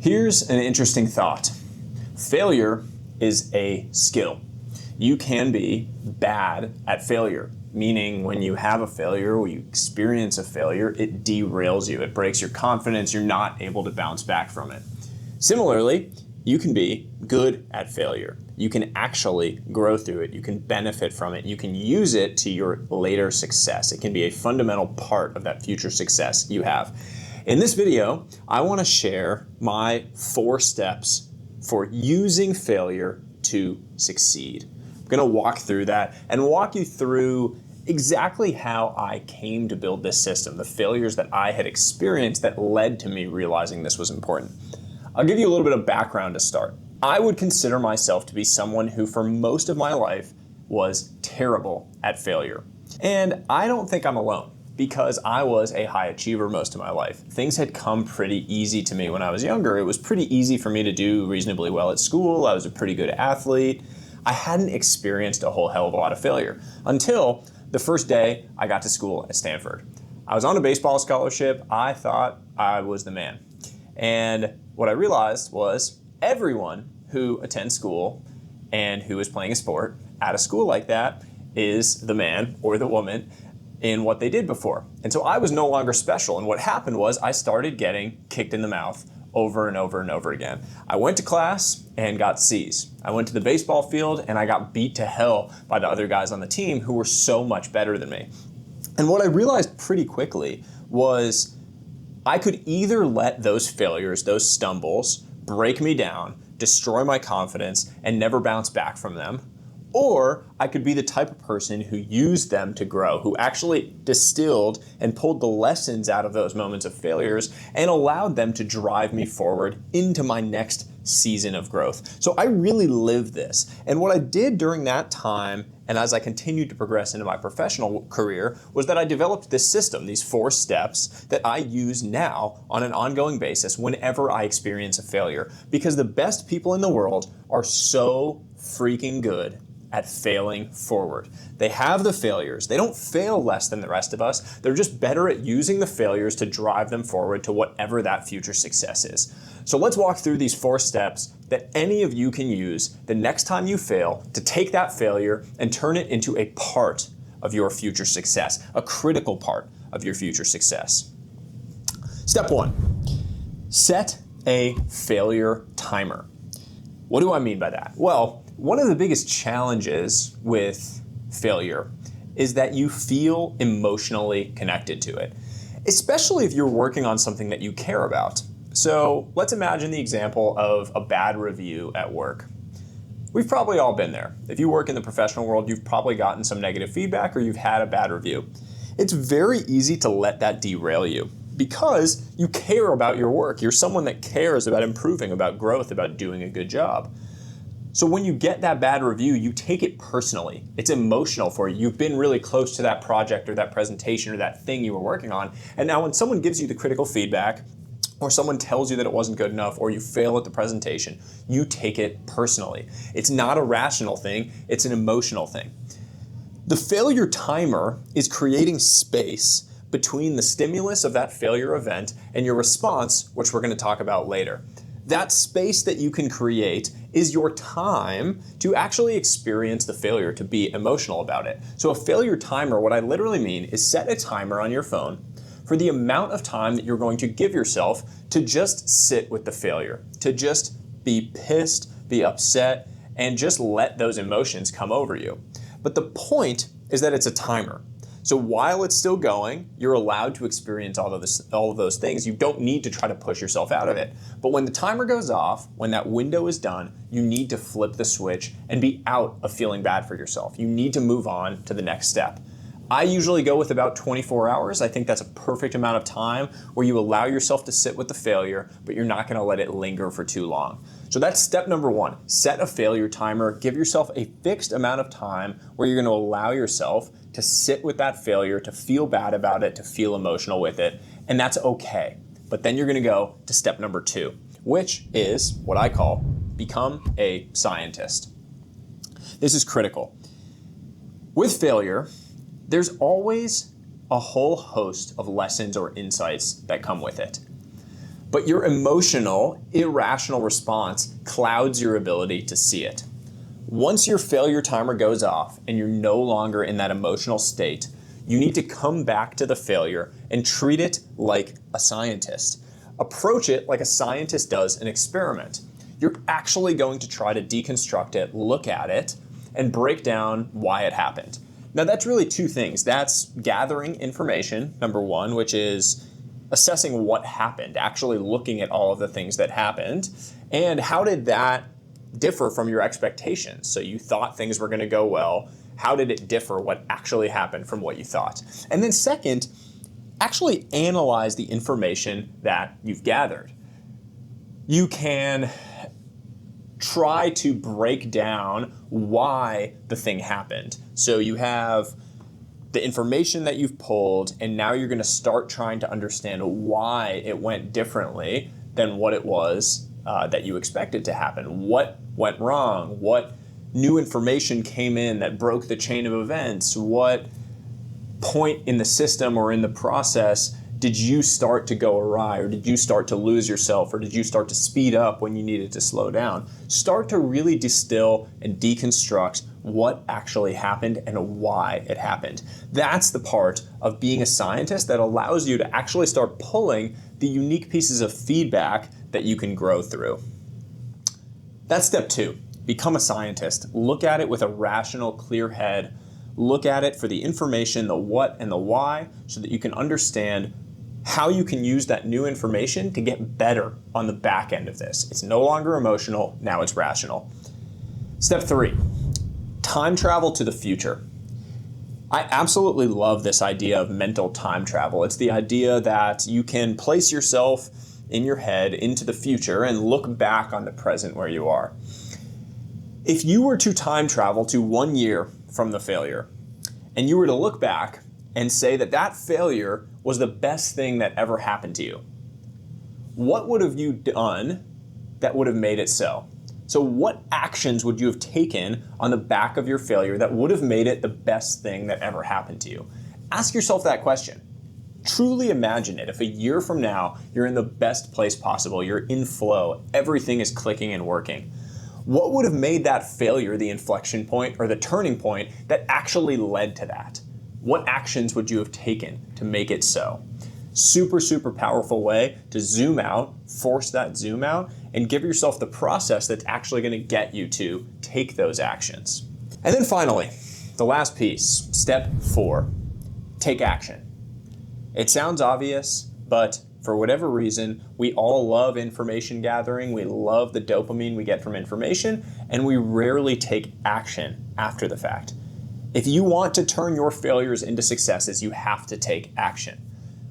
Here's an interesting thought. Failure is a skill. You can be bad at failure, meaning when you have a failure or you experience a failure, it derails you. It breaks your confidence. You're not able to bounce back from it. Similarly, you can be good at failure. You can actually grow through it. You can benefit from it. You can use it to your later success. It can be a fundamental part of that future success you have. In this video, I want to share my 4 steps for using failure to succeed. I'm going to walk through that and walk you through exactly how I came to build this system, the failures that I had experienced that led to me realizing this was important. I'll give you a little bit of background to start. I would consider myself to be someone who for most of my life was terrible at failure. And I don't think I'm alone, because I was a high achiever most of my life. Things had come pretty easy to me when I was younger. It was pretty easy for me to do reasonably well at school. I was a pretty good athlete. I hadn't experienced a whole hell of a lot of failure until the first day I got to school at Stanford. I was on a baseball scholarship. I thought I was the man. And what I realized was everyone who attends school and who is playing a sport at a school like that is the man or the woman in what they did before. And so I was no longer special. And what happened was I started getting kicked in the mouth over and over and over again. I went to class and got C's. I went to the baseball field and I got beat to hell by the other guys on the team who were so much better than me. And what I realized pretty quickly was I could either let those failures, those stumbles, break me down, destroy my confidence, and never bounce back from them, or I could be the type of person who used them to grow, who actually distilled and pulled the lessons out of those moments of failures and allowed them to drive me forward into my next season of growth. So I really lived this. And what I did during that time, and as I continued to progress into my professional career, was that I developed this system, these 4 steps that I use now on an ongoing basis whenever I experience a failure. Because the best people in the world are so freaking good at failing forward. They have the failures. They don't fail less than the rest of us. They're just better at using the failures to drive them forward to whatever that future success is. So let's walk through these 4 steps that any of you can use the next time you fail to take that failure and turn it into a part of your future success, a critical part of your future success. Step 1, set a failure timer. What do I mean by that? Well, one of the biggest challenges with failure is that you feel emotionally connected to it, especially if you're working on something that you care about. So let's imagine the example of a bad review at work. We've probably all been there. If you work in the professional world, you've probably gotten some negative feedback or you've had a bad review. It's very easy to let that derail you because you care about your work. You're someone that cares about improving, about growth, about doing a good job. So when you get that bad review, you take it personally. It's emotional for you. You've been really close to that project or that presentation or that thing you were working on. And now when someone gives you the critical feedback or someone tells you that it wasn't good enough or you fail at the presentation, you take it personally. It's not a rational thing, it's an emotional thing. The failure timer is creating space between the stimulus of that failure event and your response, which we're going to talk about later. That space that you can create is your time to actually experience the failure, to be emotional about it. So a failure timer, what I literally mean is set a timer on your phone for the amount of time that you're going to give yourself to just sit with the failure, to just be pissed, be upset, and just let those emotions come over you. But the point is that it's a timer. So while it's still going, you're allowed to experience all of those things. You don't need to try to push yourself out of it. But when the timer goes off, when that window is done, you need to flip the switch and be out of feeling bad for yourself. You need to move on to the next step. I usually go with about 24 hours. I think that's a perfect amount of time where you allow yourself to sit with the failure, but you're not gonna let it linger for too long. So that's step number 1. Set a failure timer. Give yourself a fixed amount of time where you're gonna allow yourself to sit with that failure, to feel bad about it, to feel emotional with it, and that's okay. But then you're gonna go to step number 2, which is what I call become a scientist. This is critical. With failure, there's always a whole host of lessons or insights that come with it. but your emotional, irrational response clouds your ability to see it. Once your failure timer goes off and you're no longer in that emotional state, you need to come back to the failure and treat it like a scientist. Approach it like a scientist does an experiment. You're actually going to try to deconstruct it, look at it, and break down why it happened. Now that's really two things. That's gathering information, number one, which is assessing what happened, actually looking at all of the things that happened, and how did that differ from your expectations? So you thought things were going to go well. How did it differ what actually happened from what you thought? And then second, actually analyze the information that you've gathered. You can try to break down why the thing happened. So you have the information that you've pulled, and now you're going to start trying to understand why it went differently than what it was that you expected to happen. What went wrong? What new information came in that broke the chain of events? What point in the system or in the process did you start to go awry, or did you start to lose yourself, or did you start to speed up when you needed to slow down? Start to really distill and deconstruct what actually happened and why it happened. That's the part of being a scientist that allows you to actually start pulling the unique pieces of feedback that you can grow through. That's step two. Become a scientist. Look at it with a rational, clear head. Look at it for the information, the what and the why, so that you can understand how you can use that new information to get better on the back end of this. It's no longer emotional, now it's rational. Step three, time travel to the future. I absolutely love this idea of mental time travel. It's the idea that you can place yourself in your head into the future and look back on the present where you are. If you were to time travel to 1 year from the failure, and you were to look back and say that that failure was the best thing that ever happened to you, what would have you done that would have made it so? So what actions would you have taken on the back of your failure that would have made it the best thing that ever happened to you? Ask yourself that question. Truly imagine it. If a year from now, you're in the best place possible, you're in flow, everything is clicking and working, what would have made that failure the inflection point or the turning point that actually led to that? What actions would you have taken to make it so? Super, super powerful way to zoom out, force that zoom out, and give yourself the process that's actually going to get you to take those actions. And then finally, the last piece, step 4, take action. It sounds obvious, but for whatever reason, we all love information gathering, we love the dopamine we get from information, and we rarely take action after the fact. If you want to turn your failures into successes, you have to take action.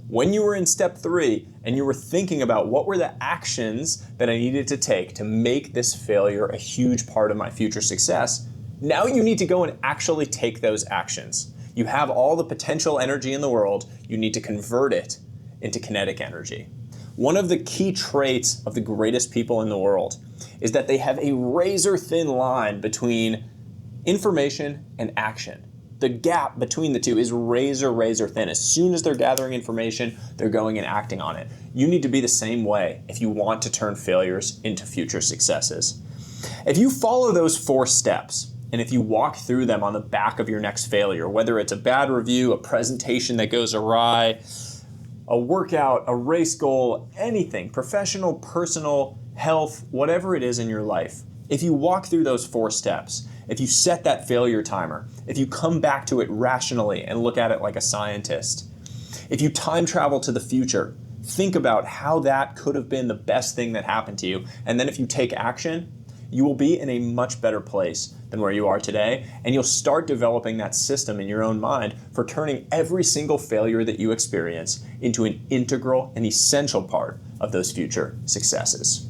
When you were in step 3 and you were thinking about what were the actions that I needed to take to make this failure a huge part of my future success, now you need to go and actually take those actions. You have all the potential energy in the world, you need to convert it into kinetic energy. One of the key traits of the greatest people in the world is that they have a razor thin line between information and action. The gap between the two is razor, razor thin. As soon as they're gathering information, they're going and acting on it. You need to be the same way if you want to turn failures into future successes. If you follow those 4 steps, and if you walk through them on the back of your next failure, whether it's a bad review, a presentation that goes awry, a workout, a race goal, anything, professional, personal, health, whatever it is in your life, if you walk through those 4 steps, if you set that failure timer, if you come back to it rationally and look at it like a scientist, if you time travel to the future, think about how that could have been the best thing that happened to you, and then if you take action, you will be in a much better place than where you are today, and you'll start developing that system in your own mind for turning every single failure that you experience into an integral and essential part of those future successes.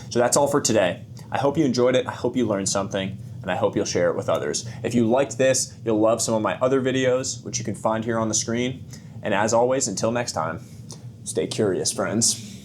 So that's all for today. I hope you enjoyed it. I hope you learned something, and I hope you'll share it with others. If you liked this, you'll love some of my other videos, which you can find here on the screen. And as always, until next time, stay curious, friends.